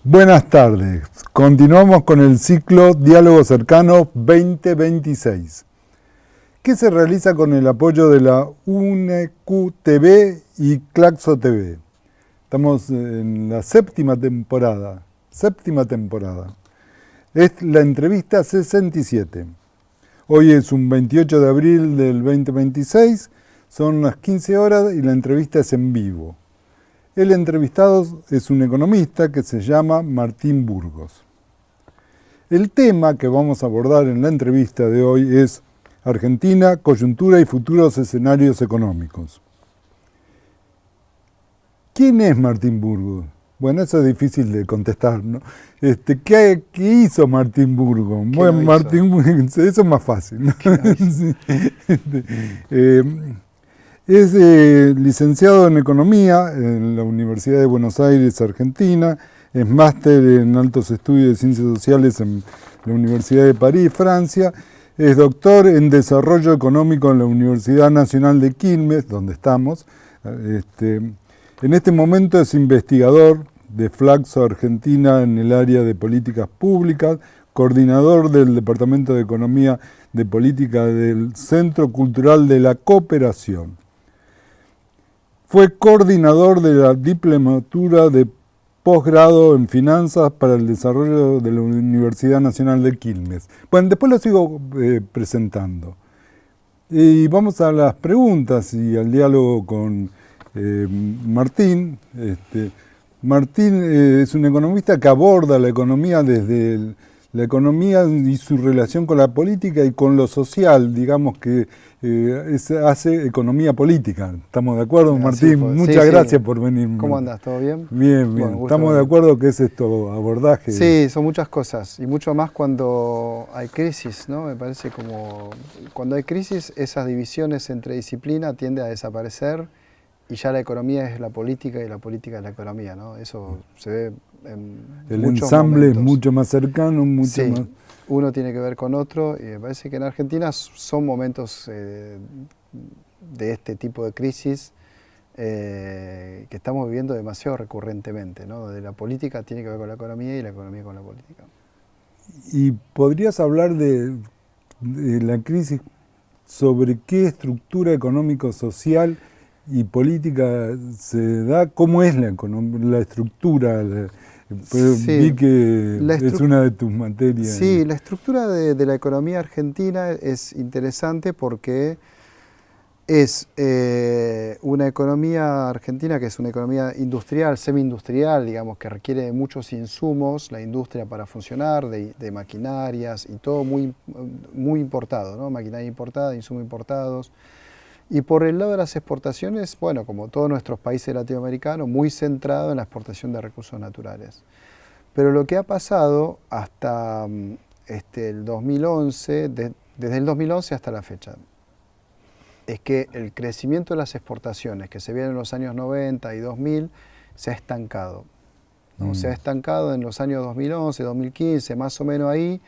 Buenas tardes. Continuamos con el ciclo Diálogo Cercano 2026, que se realiza con el apoyo de la UNEQ TV y Claxo TV. Estamos en la séptima temporada. Es la entrevista 67. Hoy es un 28 de abril del 2026, son unas 15 horas y la entrevista es en vivo. El entrevistado es un economista que se llama Martín Burgos. El tema que vamos a abordar en la entrevista de hoy es Argentina, coyuntura y futuros escenarios económicos. ¿Quién es Martín Burgos? Bueno, eso es difícil de contestar, ¿no? ¿Qué hizo Martín Burgos? Bueno, eso es más fácil, ¿no? Es licenciado en Economía en la Universidad de Buenos Aires, Argentina. Es máster en Altos Estudios de Ciencias Sociales en la Universidad de París, Francia. Es doctor en Desarrollo Económico en la Universidad Nacional de Quilmes, donde estamos. En este momento es investigador de Flaxo Argentina en el área de políticas públicas, coordinador del Departamento de Economía de Política del Centro Cultural de la Cooperación. Fue coordinador de la Diplomatura de Posgrado en Finanzas para el Desarrollo de la Universidad Nacional de Quilmes. Bueno, después lo sigo presentando. Y vamos a las preguntas y al diálogo con Martín. Martín es un economista que aborda la economía desde la economía y su relación con la política y con lo social, digamos que hace economía política. ¿Estamos de acuerdo, Martín? Muchas gracias por venir. ¿Cómo andás? ¿Todo bien? Bien. Bueno, estamos de acuerdo que es esto, abordaje. Sí, son muchas cosas y mucho más cuando hay crisis, ¿no? Me parece como cuando hay crisis esas divisiones entre disciplina tienden a desaparecer y ya la economía es la política y la política es la economía, ¿no? Eso se ve en el muchos ensamble momentos. Es mucho más cercano, mucho más... Uno tiene que ver con otro y me parece que en Argentina son momentos de este tipo de crisis que estamos viviendo demasiado recurrentemente, ¿no? De la política tiene que ver con la economía y la economía con la política. ¿Y podrías hablar de la crisis sobre qué estructura económico-social y política se da? ¿Cómo es la estructura? Vi que es una de tus materias. Sí, la estructura de la economía argentina es interesante porque es una economía argentina que es una economía industrial, semi-industrial, digamos, que requiere de muchos insumos, la industria para funcionar, de maquinarias y todo muy importado, ¿no? Maquinaria importada, insumos importados. Y por el lado de las exportaciones, bueno, como todos nuestros países latinoamericanos, muy centrado en la exportación de recursos naturales. Pero lo que ha pasado hasta el 2011, desde el 2011 hasta la fecha, es que el crecimiento de las exportaciones que se viene en los años 90 y 2000 se ha estancado, ¿no? Se ha estancado en los años 2011, 2015, más o menos ahí.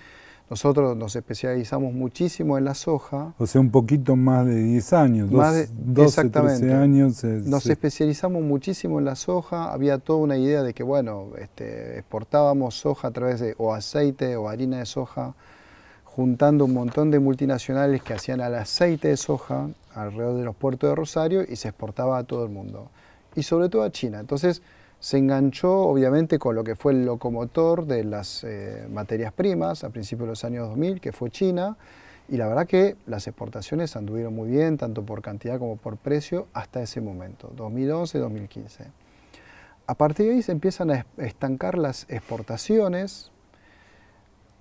Nosotros nos especializamos muchísimo en la soja. O sea, un poquito más de 10 años, 12, 13 años. Nos especializamos muchísimo en la soja. Había toda una idea de que, bueno, exportábamos soja a través de o aceite o harina de soja, juntando un montón de multinacionales que hacían el aceite de soja alrededor de los puertos de Rosario y se exportaba a todo el mundo. Y sobre todo a China. Entonces, se enganchó obviamente con lo que fue el locomotor de las materias primas a principios de los años 2000, que fue China, y la verdad que las exportaciones anduvieron muy bien, tanto por cantidad como por precio, hasta ese momento, 2011-2015. A partir de ahí se empiezan a estancar las exportaciones.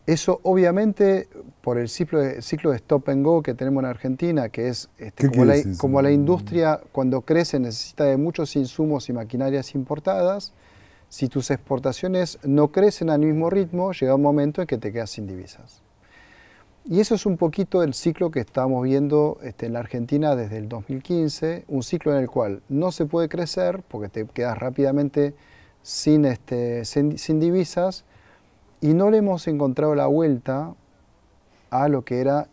Eso obviamente por el ciclo de stop and go que tenemos en Argentina, que es como la industria cuando crece necesita de muchos insumos y maquinarias importadas. Si tus exportaciones no crecen al mismo ritmo, llega un momento en que te quedas sin divisas. Y eso es un poquito el ciclo que estamos viendo en la Argentina desde el 2015, un ciclo en el cual no se puede crecer porque te quedas rápidamente sin divisas. Y no le hemos encontrado la vuelta a lo que eran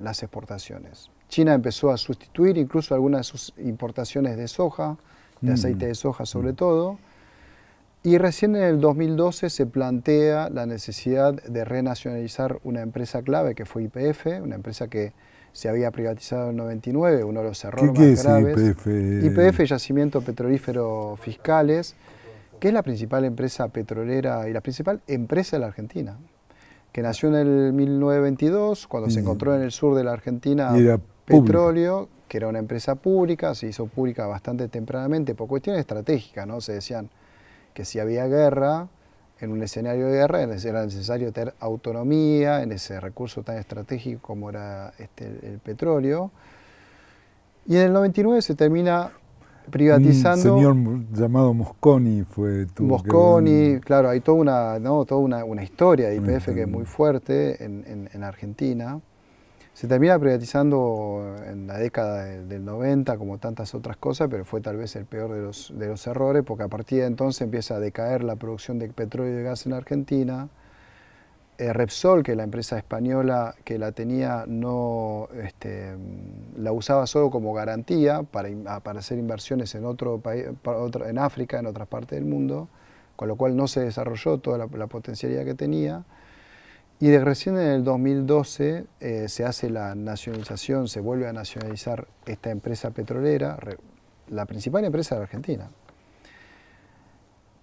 las exportaciones. China empezó a sustituir incluso algunas de sus importaciones de soja, de aceite de soja sobre todo, Y recién en el 2012 se plantea la necesidad de renacionalizar una empresa clave que fue YPF, una empresa que se había privatizado en el 99, uno de los errores ¿Qué más es graves. YPF? YPF, Yacimiento Petrolífero Fiscales, que es la principal empresa petrolera y la principal empresa de la Argentina, que nació en el 1922, cuando se encontró en el sur de la Argentina petróleo, que era una empresa pública, se hizo pública bastante tempranamente por cuestiones estratégicas, ¿no? Se decían que si había guerra, en un escenario de guerra era necesario tener autonomía en ese recurso tan estratégico como era el petróleo. Y en el 99 se termina privatizando. Un señor llamado Mosconi Mosconi, claro, hay toda una historia de YPF que es muy fuerte en Argentina. Se termina privatizando en la década del 90, como tantas otras cosas, pero fue tal vez el peor de los errores, porque a partir de entonces empieza a decaer la producción de petróleo y de gas en Argentina. Repsol, que es la empresa española que la tenía, la usaba solo como garantía para hacer inversiones en en África, en otras partes del mundo, con lo cual no se desarrolló toda la potencialidad que tenía. Y recién en el 2012 se hace la nacionalización, se vuelve a nacionalizar esta empresa petrolera, la principal empresa de la Argentina,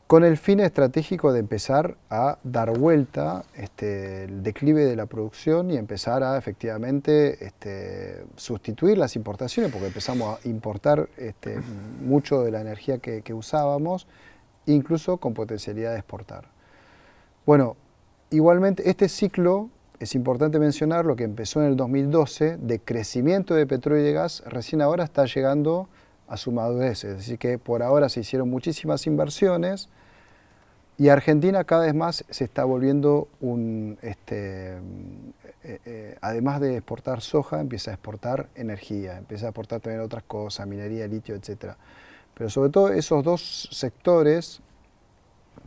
con el fin estratégico de empezar a dar vuelta el declive de la producción y empezar a efectivamente sustituir las importaciones, porque empezamos a importar mucho de la energía que usábamos, incluso con potencialidad de exportar. Bueno, igualmente este ciclo, es importante mencionarlo, que empezó en el 2012, de crecimiento de petróleo y de gas, recién ahora está llegando a su madurez, es decir que por ahora se hicieron muchísimas inversiones y Argentina cada vez más se está volviendo además de exportar soja, empieza a exportar energía, empieza a exportar también otras cosas, minería, litio, etc. Pero sobre todo esos dos sectores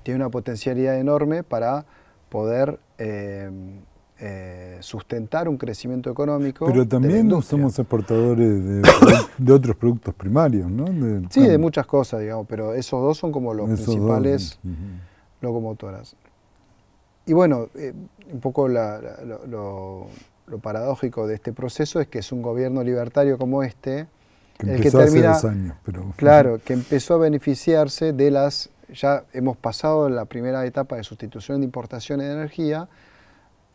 tienen una potencialidad enorme para poder sustentar un crecimiento económico. Pero también no somos exportadores de otros productos primarios, ¿no? Sí, de muchas cosas, digamos, pero esos dos son como los principales locomotoras. Y bueno, un poco lo paradójico de este proceso es que es un gobierno libertario como este, el que termina, hace 2 años, pero... Claro, que empezó a beneficiarse de ya hemos pasado la primera etapa de sustitución de importaciones de energía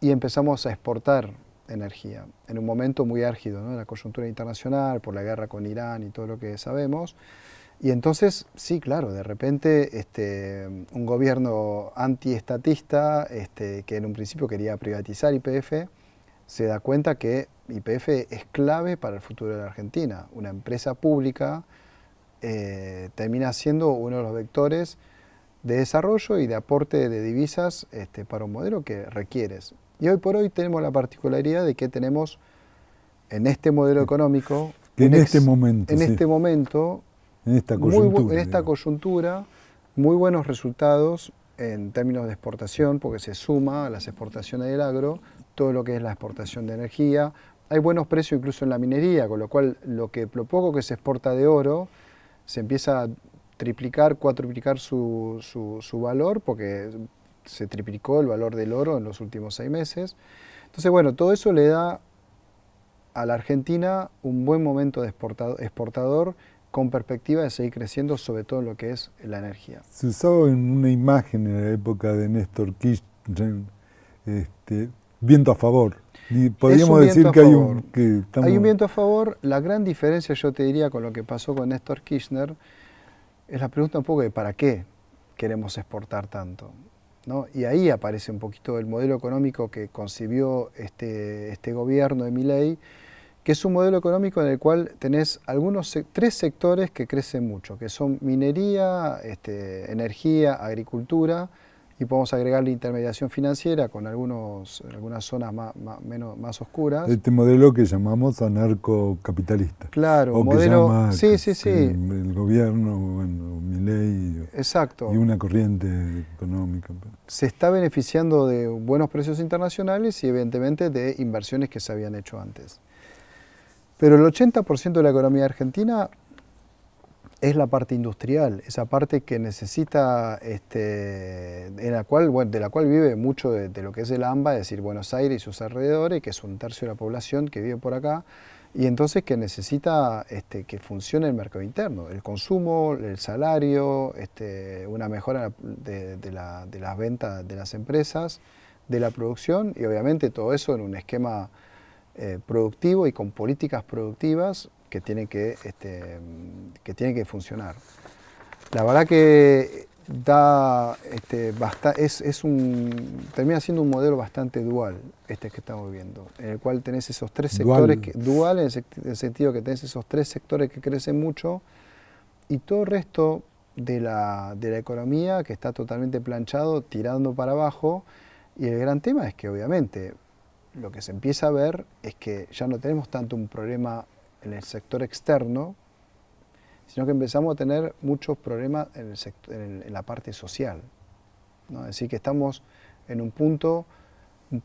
y empezamos a exportar energía en un momento muy álgido, ¿no? En la coyuntura internacional, por la guerra con Irán y todo lo que sabemos. Y entonces, sí, claro, de repente un gobierno antiestatista que en un principio quería privatizar YPF, se da cuenta que YPF es clave para el futuro de la Argentina. Una empresa pública termina siendo uno de los vectores de desarrollo y de aporte de divisas para un modelo que requieres. Y hoy por hoy tenemos la particularidad de que tenemos en este modelo económico, en este momento, en esta coyuntura, muy buenos resultados en términos de exportación, porque se suma a las exportaciones del agro todo lo que es la exportación de energía. Hay buenos precios incluso en la minería, con lo cual lo poco que se exporta de oro se empieza a triplicar, cuatriplicar su valor, porque se triplicó el valor del oro en los últimos 6 meses. Entonces, bueno, todo eso le da a la Argentina un buen momento de exportador con perspectiva de seguir creciendo, sobre todo en lo que es la energía. Se usaba en una imagen en la época de Néstor Kirchner, viento a favor. Y podríamos decir que hay un viento a favor. La gran diferencia, yo te diría, con lo que pasó con Néstor Kirchner, es la pregunta un poco de ¿para qué queremos exportar tanto? ¿No? Y ahí aparece un poquito el modelo económico que concibió este gobierno de Milei, que es un modelo económico en el cual tenés 3 sectores que crecen mucho, que son minería, energía, agricultura, y podemos agregar la intermediación financiera con algunas zonas más oscuras. Este modelo que llamamos anarcocapitalista. Claro, modelo, sí. El gobierno, bueno, Milei. Exacto. Y una corriente económica. Se está beneficiando de buenos precios internacionales y evidentemente de inversiones que se habían hecho antes. Pero el 80% de la economía argentina es la parte industrial, esa parte que necesita, de la cual vive mucho de lo que es el AMBA, es decir, Buenos Aires y sus alrededores, que es un tercio de la población que vive por acá, y entonces que necesita que funcione el mercado interno, el consumo, el salario, una mejora de las ventas de las empresas, de la producción, y obviamente todo eso en un esquema productivo y con políticas productivas que tienen que funcionar. La verdad que termina siendo un modelo bastante dual que estamos viendo, en el cual tenés esos tres sectores, dual en el sentido que tenés esos tres sectores que crecen mucho y todo el resto de la economía que está totalmente planchado, tirando para abajo, y el gran tema es que obviamente lo que se empieza a ver es que ya no tenemos tanto un problema en el sector externo, sino que empezamos a tener muchos problemas en la parte social, ¿no? Es decir, que estamos en un punto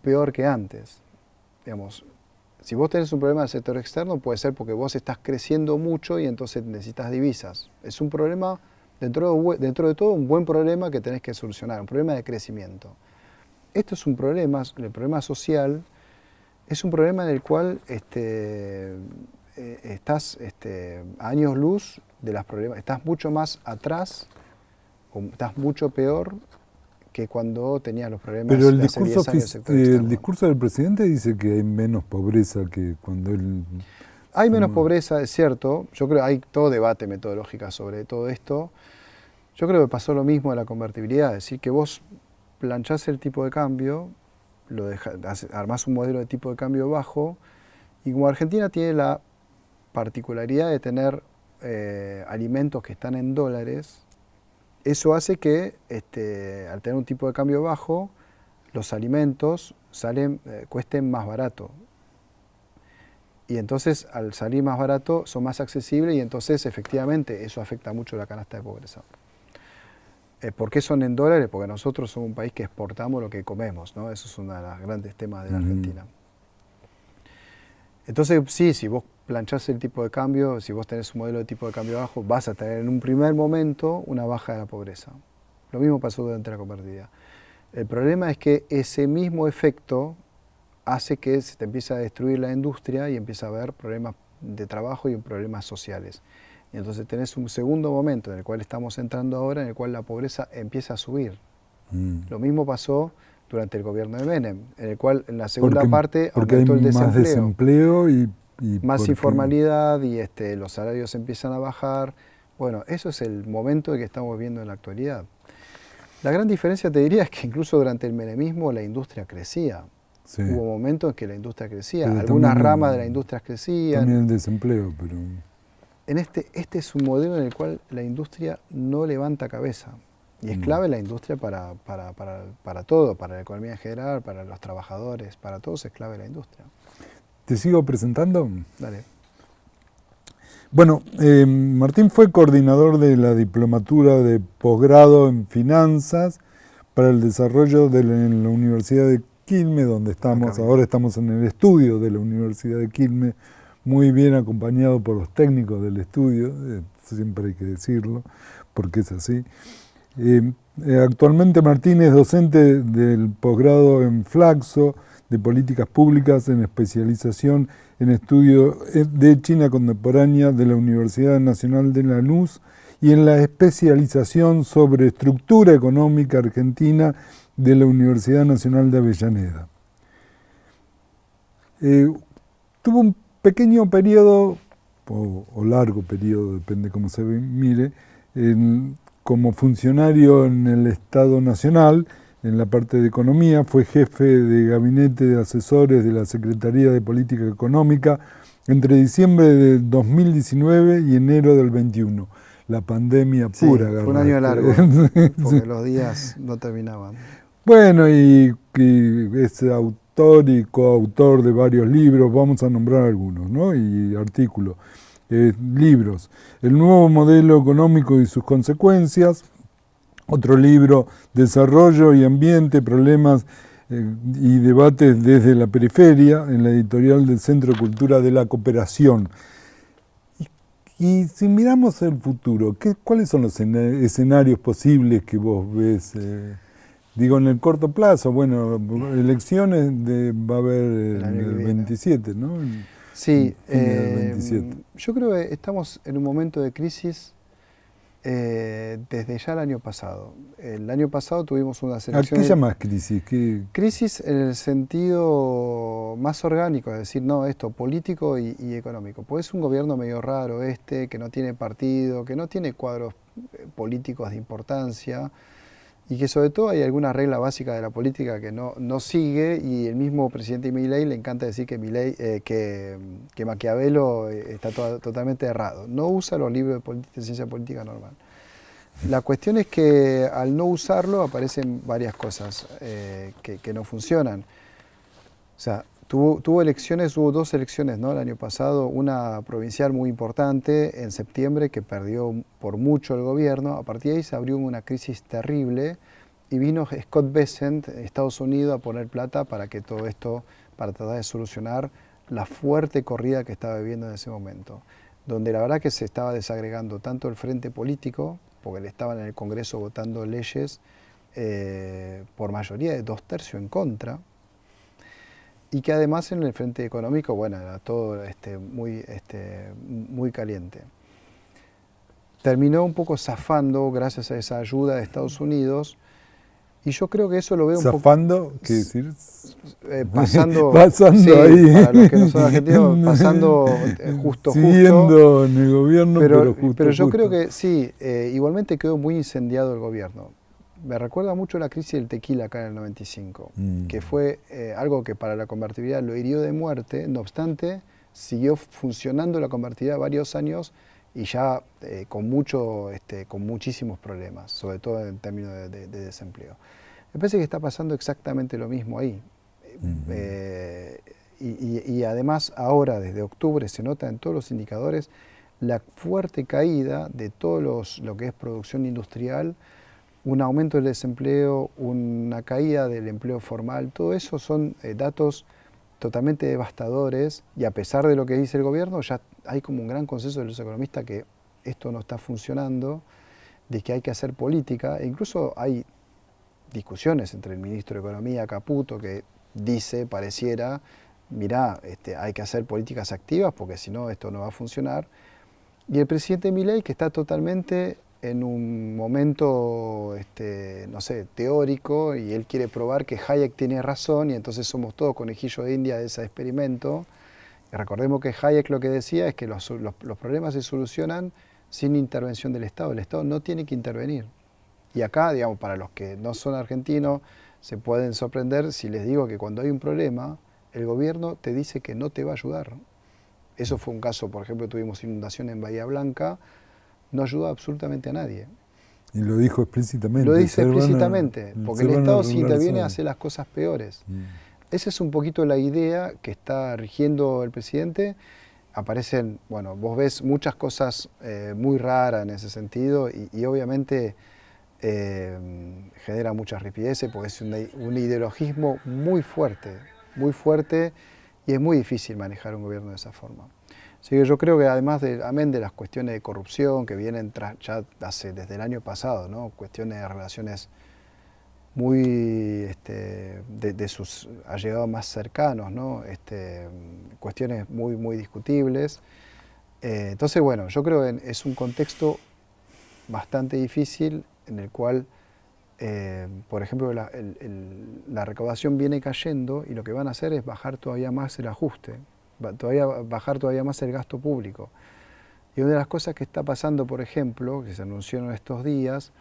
peor que antes. Digamos, si vos tenés un problema en el sector externo, puede ser porque vos estás creciendo mucho y entonces necesitas divisas. Es un problema, dentro de todo, un buen problema que tenés que solucionar, un problema de crecimiento. Esto es un problema, el problema social, es un problema en el cual estás a años luz de los problemas, estás mucho más atrás, o estás mucho peor que cuando tenías los problemas pero de hace 10 años del sector externo. El discurso del presidente dice que hay menos pobreza que cuando él... Hay menos pobreza, es cierto. Yo creo que hay todo debate metodológico sobre todo esto. Yo creo que pasó lo mismo de la convertibilidad, es decir, que vos planchás el tipo de cambio, armás un modelo de tipo de cambio bajo, y como Argentina tiene la particularidad de tener alimentos que están en dólares, eso hace que al tener un tipo de cambio bajo, los alimentos cuesten más barato. Y entonces al salir más barato son más accesibles y entonces efectivamente eso afecta mucho la canasta de pobreza. ¿Por qué son en dólares? Porque nosotros somos un país que exportamos lo que comemos, ¿no? Eso es uno de los grandes temas de la Argentina. Entonces, sí, si vos planchás el tipo de cambio, si vos tenés un modelo de tipo de cambio bajo, vas a tener en un primer momento una baja de la pobreza. Lo mismo pasó durante la convertibilidad. El problema es que ese mismo efecto hace que se te empiece a destruir la industria y empieza a haber problemas de trabajo y problemas sociales. Y entonces tenés un segundo momento en el cual estamos entrando ahora, en el cual la pobreza empieza a subir. Lo mismo pasó durante el gobierno de Menem, en el cual en la segunda parte aumentó el desempleo. Más desempleo y más informalidad y los salarios empiezan a bajar. Bueno, eso es el momento que estamos viendo en la actualidad. La gran diferencia, te diría, es que incluso durante el menemismo la industria crecía. Sí. Hubo momentos en que la industria crecía, pero algunas ramas de la industria crecían. También el desempleo, pero... Este es un modelo en el cual la industria no levanta cabeza. Y es clave la industria para todo, para la economía en general, para los trabajadores, para todos es clave la industria. ¿Te sigo presentando? Dale. Bueno, Martín fue coordinador de la diplomatura de posgrado en finanzas para el desarrollo en la Universidad de Quilmes, donde estamos. Ahora estamos en el estudio de la Universidad de Quilmes, muy bien acompañado por los técnicos del estudio, siempre hay que decirlo, porque es así. Actualmente Martín es docente del posgrado en Flaxo, de Políticas Públicas en especialización en estudio de China contemporánea de la Universidad Nacional de Lanús y en la especialización sobre estructura económica argentina de la Universidad Nacional de Avellaneda. Tuvo un pequeño periodo, o largo periodo, depende cómo se mire, como funcionario en el Estado Nacional, en la parte de economía, fue jefe de gabinete de asesores de la Secretaría de Política Económica entre diciembre del 2019 y enero del 21. La pandemia pura. Fue un año largo, porque los días no terminaban. Bueno, y es autor y coautor de varios libros, vamos a nombrar algunos, ¿no? Y artículos. Libros, El nuevo modelo económico y sus consecuencias, otro libro, Desarrollo y ambiente, problemas y debates desde la periferia, en la editorial del Centro de Cultura de la Cooperación. Y si miramos el futuro, ¿cuáles son los escenarios posibles que vos ves? Digo, en el corto plazo, bueno, elecciones va a haber en el 27, ¿no? Sí, Fines del 27. yo creo que estamos en un momento de crisis desde ya el año pasado. El año pasado tuvimos unas ¿A qué elecciones... llamas crisis? Crisis en el sentido más orgánico, es decir, no esto, político y económico. Pues es un gobierno medio raro que no tiene partido, que no tiene cuadros políticos de importancia y que sobre todo hay alguna regla básica de la política que no sigue, y el mismo presidente Milei le encanta decir que que Maquiavelo está totalmente errado. No usa los libros de ciencia política normal. La cuestión es que al no usarlo aparecen varias cosas que no funcionan. O sea, hubo dos elecciones, ¿no? El año pasado, una provincial muy importante en septiembre que perdió por mucho el gobierno. A partir de ahí se abrió una crisis terrible y vino Scott Bessent, Estados Unidos, a poner plata para que todo esto, para tratar de solucionar la fuerte corrida que estaba viviendo en ese momento, donde la verdad que se estaba desagregando tanto el frente político, porque le estaban en el Congreso votando leyes por mayoría de 2/3 en contra, y que además en el frente económico, bueno, era todo muy caliente. Terminó un poco zafando gracias a esa ayuda de Estados Unidos, y yo creo que eso lo veo un poco... ¿Zafando? ¿Qué decir? Pasando, pasando sí, ahí. para los que no son argentinos, pasando justo. Siguiendo en el gobierno, pero justo. Pero yo creo que sí, igualmente quedó muy incendiado el gobierno. Me recuerda mucho la crisis del tequila acá en el 95, que fue algo que para la convertibilidad lo hirió de muerte. No obstante, siguió funcionando la convertibilidad varios años y ya con muchísimos problemas, sobre todo en términos de desempleo. Me parece que está pasando exactamente lo mismo ahí. Y además ahora, desde octubre, se nota en todos los indicadores la fuerte caída de todo lo que es producción industrial, un aumento del desempleo, una caída del empleo formal. Todo eso son datos totalmente devastadores, y a pesar de lo que dice el gobierno, ya hay como un gran consenso de los economistas que esto no está funcionando, de que hay que hacer política, e incluso hay discusiones entre el ministro de Economía, Caputo, que dice, pareciera, mirá, hay que hacer políticas activas porque si no esto no va a funcionar, y el presidente Milei, que está totalmente en un momento, no sé, teórico, y él quiere probar que Hayek tiene razón y entonces somos todos conejillos de India de ese experimento. Y recordemos que Hayek lo que decía es que los problemas se solucionan sin intervención del Estado. El Estado no tiene que intervenir. Y acá, digamos, para los que no son argentinos, se pueden sorprender si les digo que cuando hay un problema, el gobierno te dice que no te va a ayudar. Eso fue un caso, por ejemplo, tuvimos inundación en Bahía Blanca, no ayudó absolutamente a nadie. Y lo dijo explícitamente. Lo dice explícitamente, porque el Estado si interviene hace las cosas peores. Esa es un poquito la idea que está rigiendo el presidente. Aparecen, bueno, vos ves muchas cosas muy raras en ese sentido, y obviamente genera muchas ripideces porque es un ideologismo muy fuerte, y es muy difícil manejar un gobierno de esa forma. Así que yo creo que además amén de las cuestiones de corrupción que vienen ya desde el año pasado, ¿no? Cuestiones de relaciones muy de sus allegados más cercanos, ¿no? Cuestiones muy discutibles. Entonces, bueno, yo creo que es un contexto bastante difícil en el cual, por ejemplo, la recaudación viene cayendo, y lo que van a hacer es bajar todavía más el ajuste, bajar todavía más el gasto público. Y una de las cosas que está pasando, por ejemplo, que se anunció en estos días,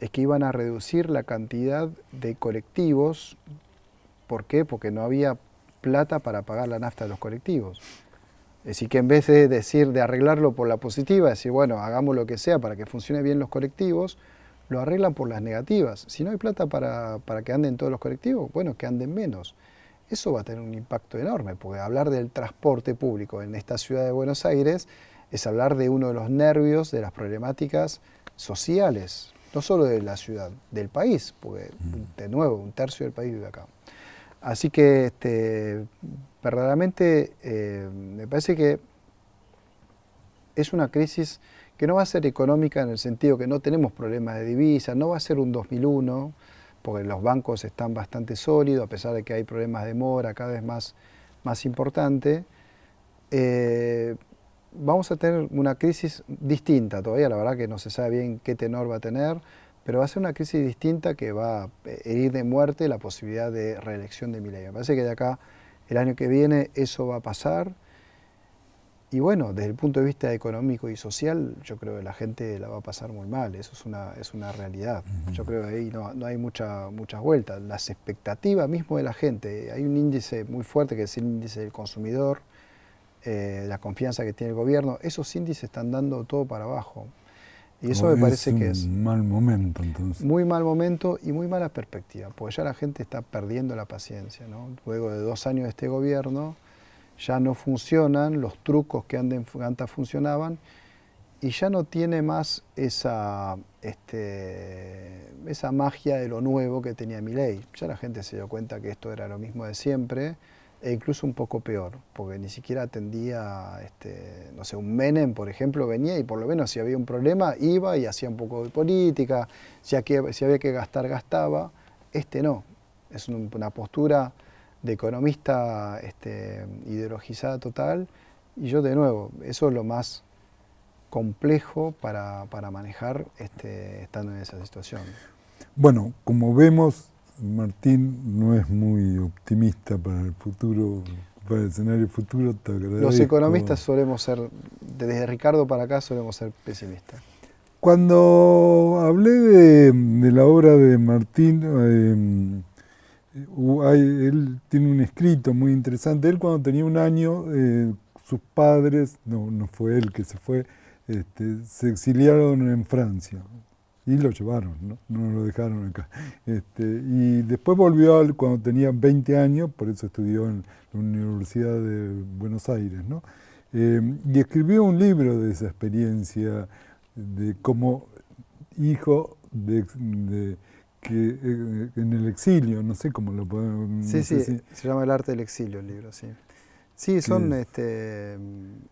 es que iban a reducir la cantidad de colectivos. ¿Por qué? Porque no había plata para pagar la nafta de los colectivos. Es decir, que en vez de arreglarlo por la positiva, decir, bueno, hagamos lo que sea para que funcione bien los colectivos, lo arreglan por las negativas. Si no hay plata para que anden todos los colectivos, bueno, que anden menos. Eso va a tener un impacto enorme, porque hablar del transporte público en esta ciudad de Buenos Aires es hablar de uno de los nervios de las problemáticas sociales, no solo de la ciudad, del país, porque de nuevo, 1/3 del país vive acá. Así que verdaderamente me parece que es una crisis que no va a ser económica en el sentido que no tenemos problemas de divisas, no va a ser un 2001, porque los bancos están bastante sólidos, a pesar de que hay problemas de mora cada vez más importante. Vamos a tener una crisis distinta todavía, la verdad que no se sabe bien qué tenor va a tener, pero va a ser una crisis distinta que va a herir de muerte la posibilidad de reelección de Milei. Me parece que de acá, el año que viene, eso va a pasar. Y bueno, desde el punto de vista económico y social, yo creo que la gente la va a pasar muy mal, eso es una realidad. Yo creo que ahí no hay muchas vueltas. Las expectativas mismo de la gente, hay un índice muy fuerte que es el índice del consumidor, la confianza que tiene el gobierno, esos índices están dando todo para abajo. Y eso me parece que es un mal momento, entonces. muy mal momento y muy mala perspectiva, porque ya la gente está perdiendo la paciencia, ¿no? Luego de 2 años de este gobierno, ya no funcionan los trucos que antes funcionaban y ya no tiene más esa magia de lo nuevo que tenía Milei. Ya la gente se dio cuenta que esto era lo mismo de siempre e incluso un poco peor, porque ni siquiera atendía, no sé, un Menem, por ejemplo, venía y por lo menos si había un problema iba y hacía un poco de política, si había que gastar, gastaba. No, es una postura de economista ideologizada total, y yo de nuevo, eso es lo más complejo para manejar estando en esa situación. Bueno, como vemos, Martín no es muy optimista para el futuro, para el escenario futuro. Te agradezco. Los economistas solemos ser, desde Ricardo para acá, solemos ser pesimistas. Cuando hablé de la obra de Martín, él tiene un escrito muy interesante. Él cuando tenía 1 año, sus padres, no fue él que se fue, se exiliaron en Francia y lo llevaron, no lo dejaron acá. Y después volvió cuando tenía 20 años, por eso estudió en la Universidad de Buenos Aires, ¿no? Y escribió un libro de esa experiencia, de como hijo que en el exilio, no sé cómo lo podemos... Sí, no sé sí, se llama El arte del exilio el libro, sí. Sí, son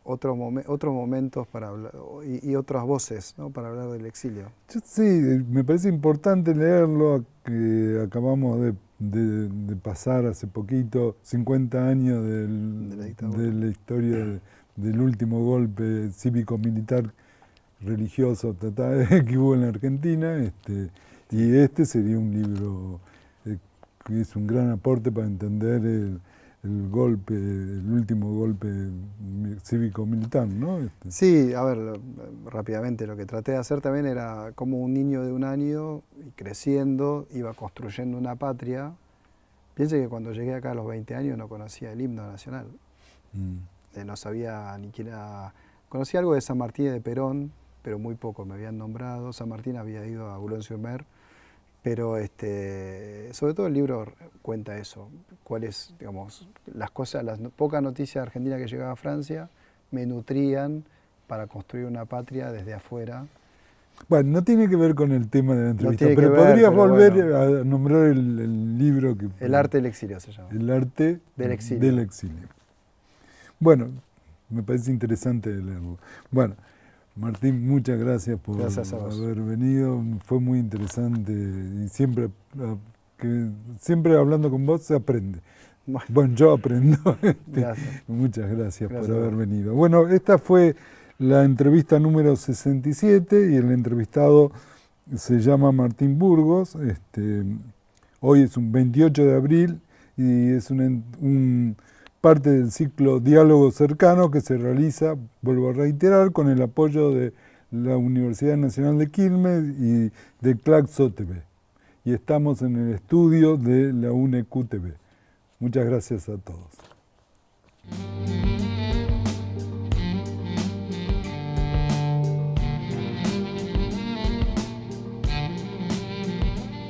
otros momentos para hablar, y otras voces, ¿no?, para hablar del exilio. Sí, me parece importante leerlo, que acabamos de pasar hace poquito 50 años de la historia del último golpe cívico-militar religioso que hubo en la Argentina, y sería un libro que es un gran aporte para entender el último golpe cívico-militar, ¿no? Sí, a ver, rápidamente, lo que traté de hacer también era como un niño de 1 año, y creciendo, iba construyendo una patria. Piense que cuando llegué acá a los 20 años no conocía el himno nacional. No sabía ni quién era. Conocía algo de San Martín y de Perón, pero muy poco me habían nombrado. San Martín había ido a Boulogne-sur-Mer, pero sobre todo el libro cuenta eso, cuáles, digamos, las pocas noticias de Argentina que llegaba a Francia me nutrían para construir una patria desde afuera. Bueno, no tiene que ver con el tema de la entrevista, No pero ver, podrías volver bueno, a nombrar el libro que... El arte del exilio se llama. El arte del exilio. Bueno, me parece interesante leerlo. Bueno, Martín, muchas gracias por haber venido. Fue muy interesante y siempre hablando con vos se aprende. Bueno, yo aprendo. Muchas gracias por haber venido. Bueno, esta fue la entrevista número 67 y el entrevistado se llama Martín Burgos. Hoy es un 28 de abril y es parte del ciclo Diálogo Cercano que se realiza, vuelvo a reiterar, con el apoyo de la Universidad Nacional de Quilmes y de Claxo TV. Y estamos en el estudio de la UNEQ TV. Muchas gracias a todos.